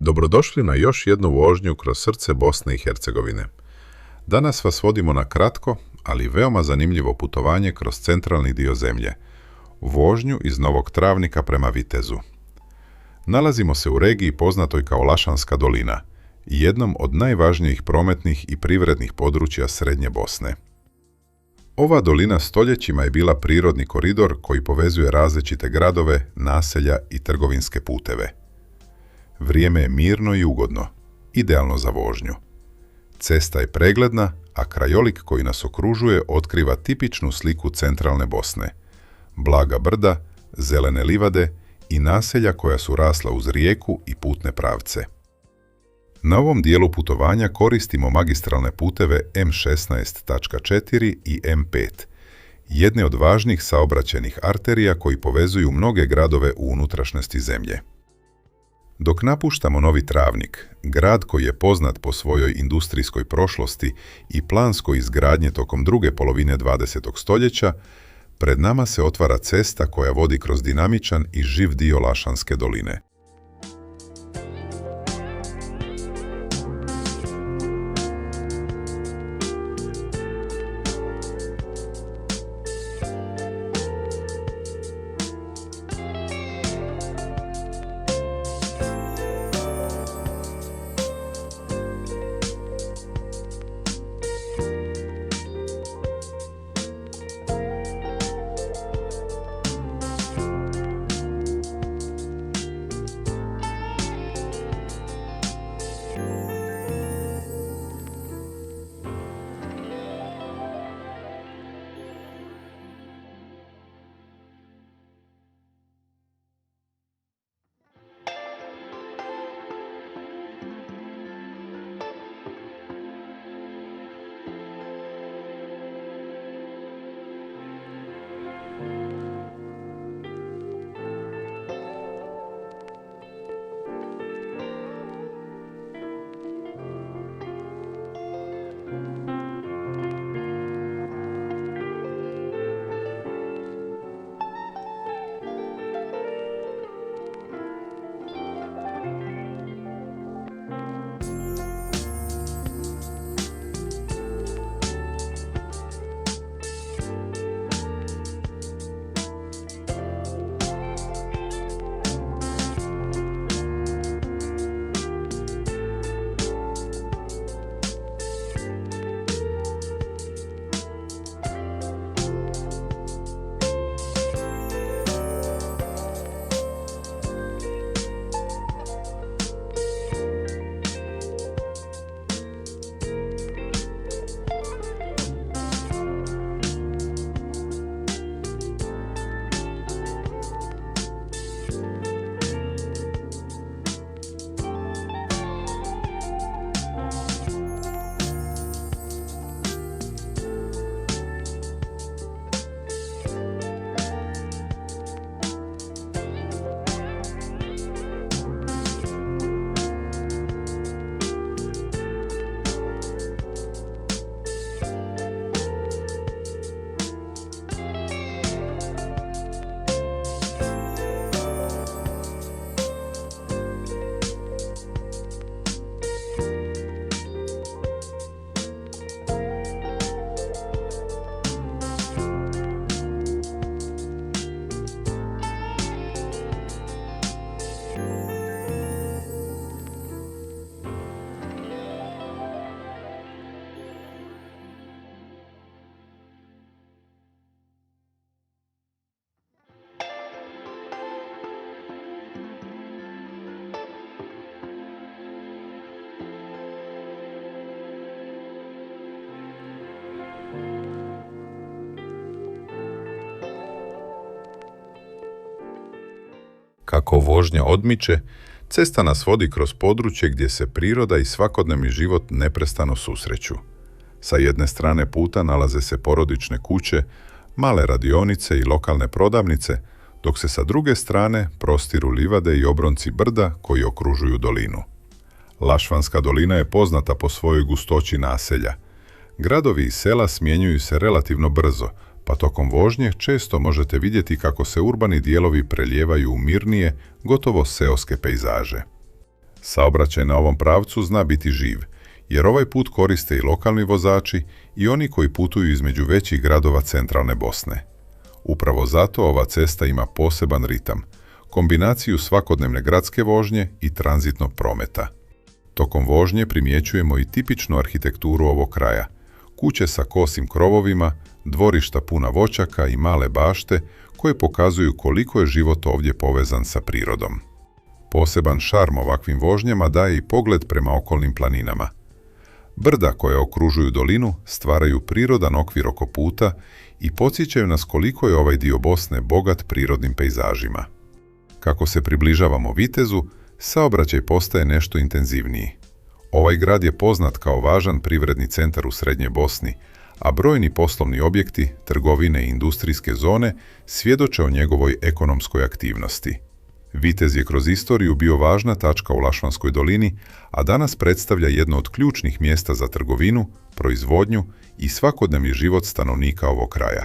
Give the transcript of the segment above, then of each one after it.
Dobrodošli na još jednu vožnju kroz srce Bosne i Hercegovine. Danas vas vodimo na kratko, ali veoma zanimljivo putovanje kroz centralni dio zemlje, vožnju iz Novog Travnika prema Vitezu. Nalazimo se u regiji poznatoj kao Lašvanska dolina, jednom od najvažnijih prometnih i privrednih područja srednje Bosne. Ova dolina stoljećima je bila prirodni koridor koji povezuje različite gradove, naselja i trgovinske puteve. Vrijeme je mirno i ugodno, idealno za vožnju. Cesta je pregledna, a krajolik koji nas okružuje otkriva tipičnu sliku centralne Bosne. Blaga brda, zelene livade i naselja koja su rasla uz rijeku i putne pravce. Na ovom dijelu putovanja koristimo magistralne puteve M16.4 i M5, jedne od važnih saobraćajnih arterija koji povezuju mnoge gradove u unutrašnjosti zemlje. Dok napuštamo Novi Travnik, grad koji je poznat po svojoj industrijskoj prošlosti i planskoj izgradnje tokom druge polovine 20. stoljeća, pred nama se otvara cesta koja vodi kroz dinamičan i živ dio Lašvanske doline. Kako vožnja odmiče, cesta nas vodi kroz područje gdje se priroda i svakodnevni život neprestano susreću. Sa jedne strane puta nalaze se porodične kuće, male radionice i lokalne prodavnice, dok se sa druge strane prostiru livade i obronci brda koji okružuju dolinu. Lašvanska dolina je poznata po svojoj gustoći naselja. Gradovi i sela smjenjuju se relativno brzo, pa tokom vožnje često možete vidjeti kako se urbani dijelovi prelijevaju u mirnije, gotovo seoske pejzaže. Saobraćaj na ovom pravcu zna biti živ, jer ovaj put koriste i lokalni vozači i oni koji putuju između većih gradova centralne Bosne. Upravo zato ova cesta ima poseban ritam, kombinaciju svakodnevne gradske vožnje i tranzitnog prometa. Tokom vožnje primjećujemo i tipičnu arhitekturu ovog kraja, kuće sa kosim krovovima, dvorišta puna voćaka i male bašte koje pokazuju koliko je život ovdje povezan sa prirodom. Poseban šarm ovakvim vožnjama daje i pogled prema okolnim planinama. Brda koje okružuju dolinu stvaraju prirodan okvir oko puta i podsjećaju nas koliko je ovaj dio Bosne bogat prirodnim pejzažima. Kako se približavamo Vitezu, saobraćaj postaje nešto intenzivniji. Ovaj grad je poznat kao važan privredni centar u srednjoj Bosni, a brojni poslovni objekti, trgovine i industrijske zone svjedoče o njegovoj ekonomskoj aktivnosti. Vitez je kroz istoriju bio važna tačka u Lašvanskoj dolini, a danas predstavlja jedno od ključnih mjesta za trgovinu, proizvodnju i svakodnevni život stanovnika ovog kraja.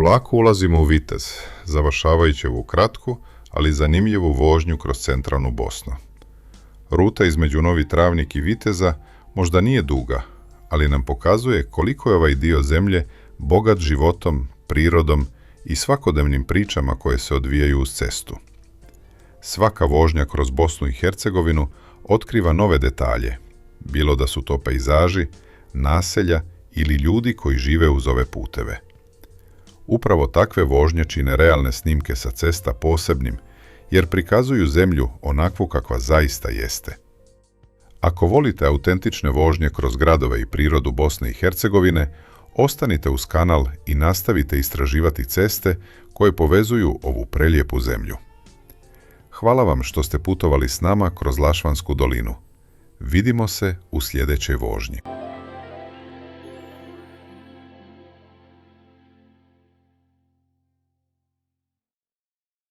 Polako ulazimo u Vitez, završavajući ovu kratku, ali zanimljivu vožnju kroz centralnu Bosnu. Ruta između Novi Travnik i Viteza možda nije duga, ali nam pokazuje koliko je ovaj dio zemlje bogat životom, prirodom i svakodnevnim pričama koje se odvijaju uz cestu. Svaka vožnja kroz Bosnu i Hercegovinu otkriva nove detalje, bilo da su to pejzaži, naselja ili ljudi koji žive uz ove puteve. Upravo takve vožnje čine realne snimke sa cesta posebnim, jer prikazuju zemlju onakvu kakva zaista jeste. Ako volite autentične vožnje kroz gradove i prirodu Bosne i Hercegovine, ostanite uz kanal i nastavite istraživati ceste koje povezuju ovu prelijepu zemlju. Hvala vam što ste putovali s nama kroz Lašvansku dolinu. Vidimo se u sljedećoj vožnji.